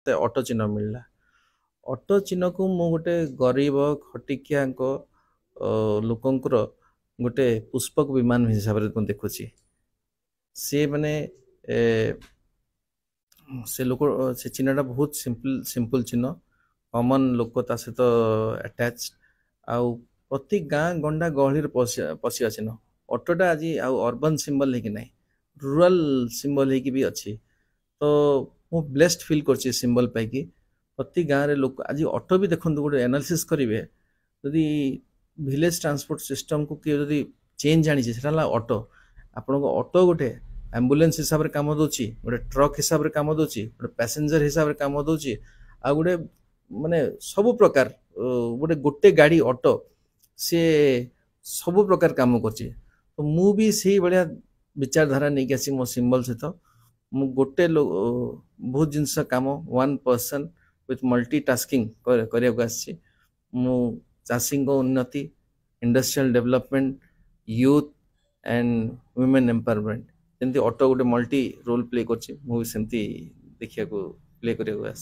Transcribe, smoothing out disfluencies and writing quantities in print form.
ते ऑटो चिन्ह मिलला। ऑटो चिन्ह को मु गोटे गरीब खटिकिया लोकंकर गोटे पुष्पक विमान हिसाब से देखुची। सी माने ए, से लोक से चिन्हटा बहुत सिंपल सिंपल चिन्ह, कॉमन लोक ता सहित अटैच आउ प्रति गाँ गंडा गहली पशिया चिन्ह। ऑटोटा आज आउ अर्बन सिंबल है कि नहीं, रूरल सिंबल है कि भी अच्छी। तो मु ब्लेस्ड फील करछि सिंबल पाइकी। प्रति गाँव रे लोक आज ऑटो भी देखो गोटे एनालिसिस करेंगे, जदि विलेज ट्रांसपोर्ट सिस्टम को किए जदि चेंज जानी से ऑटो आपण ऑटो गोटे एम्बुलेंस हिसाब से कम दौर, गोटे ट्रक हिसाब से कम दौर, गोटे पैसेंजर हिसाब से कम दौर, आ गोटे माने सब प्रकार गोटे गोटे गाड़ी ऑटो सी सब प्रकार काम कर। तो मु भी से भाया विचारधारा नहीं कि मो सिंबल सहित मु गोटे बहुत जिनस काम one person with multi tasking करने मु चाषी उन्नति, industrial development, youth and women empowerment जमी ऑटो गोटे मल्टी रोल प्ले कर देखा प्ले कर।